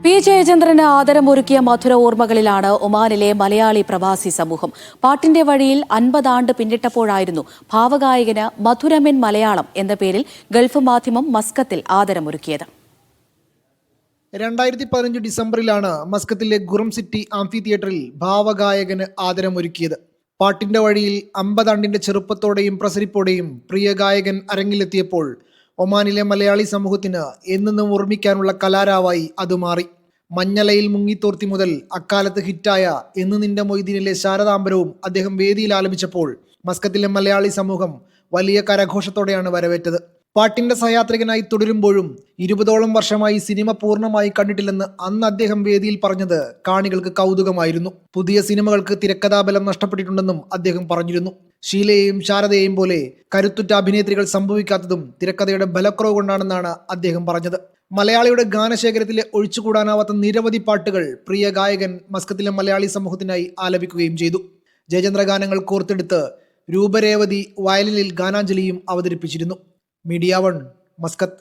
P ജയചന്ദ്രന് ആദരമൊരുക്കിയ മധുര ഓർമ്മകളിലാണ് ഒമാനിലെ മലയാളി പ്രവാസി സമൂഹം. പാട്ടിന്റെ വഴിയിൽ 50 ആണ്ട് പിന്നിട്ടപ്പോഴായിരുന്നു ഭാവഗായകന് മധുരമെൻ മലയാളം എന്ന പേരിൽ ഗൾഫ് മാധ്യമം മസ്കത്തിൽ ആദരമൊരുക്കിയത്. 2015 ഡിസംബറിലാണ് മസ്കത്തിലെ ഗുറം സിറ്റി ആംഫി തിയേറ്ററിൽ ഭാവഗായകന് ആദരമൊരുക്കിയത്. പാട്ടിന്റെ വഴിയിൽ 50 ആണ്ടിന്റെ ചെറുപ്പത്തോടെയും പ്രസരിപ്പോടെയും പ്രിയ ഗായകൻ അരങ്ങിലെത്തിയപ്പോൾ ഒമാനിലെ മലയാളി സമൂഹത്തിന് എന്നെന്നും ഓർമ്മിക്കാനുള്ള കലാരാവായി അത് മാറി. മഞ്ഞലയിൽ മുങ്ങിത്തോർത്തി മുതൽ അക്കാലത്ത് ഹിറ്റായ എന്ന് നിന്റെ മൊയ്തീനിലെ ശാരദാംബരവും അദ്ദേഹം വേദിയിൽ ആലപിച്ചപ്പോൾ മസ്കത്തിലെ മലയാളി സമൂഹം വലിയ കരഘോഷത്തോടെയാണ് വരവേറ്റത്. പാട്ടിന്റെ സഹയാത്രികനായി തുടരുമ്പോഴും 20ഓളം വർഷമായി സിനിമ പൂർണ്ണമായി കണ്ടിട്ടില്ലെന്ന് അന്ന് അദ്ദേഹം വേദിയിൽ പറഞ്ഞത് കാണികൾക്ക് കൗതുകമായിരുന്നു. പുതിയ സിനിമകൾക്ക് തിരക്കഥാബലം നഷ്ടപ്പെട്ടിട്ടുണ്ടെന്നും അദ്ദേഹം പറഞ്ഞിരുന്നു. ഷീലയെയും ശാരദയെയും പോലെ കരുത്തുറ്റ അഭിനേത്രികൾ സംഭവിക്കാത്തതും തിരക്കഥയുടെ ബലക്കുറവ് കൊണ്ടാണെന്നാണ് അദ്ദേഹം പറഞ്ഞത്. മലയാളിയുടെ ഗാനശേഖരത്തിലെ ഒഴിച്ചുകൂടാനാവാത്ത നിരവധി പാട്ടുകൾ പ്രിയ ഗായകൻ മസ്കത്തിലെ മലയാളി സമൂഹത്തിനായി ആലപിക്കുകയും ചെയ്തു. ജയചന്ദ്ര ഗാനങ്ങൾ കോർത്തെടുത്ത് രൂപരേവതി വയലിനിൽ ഗാനാഞ്ജലിയും അവതരിപ്പിച്ചിരുന്നു. Media 1 Muscat.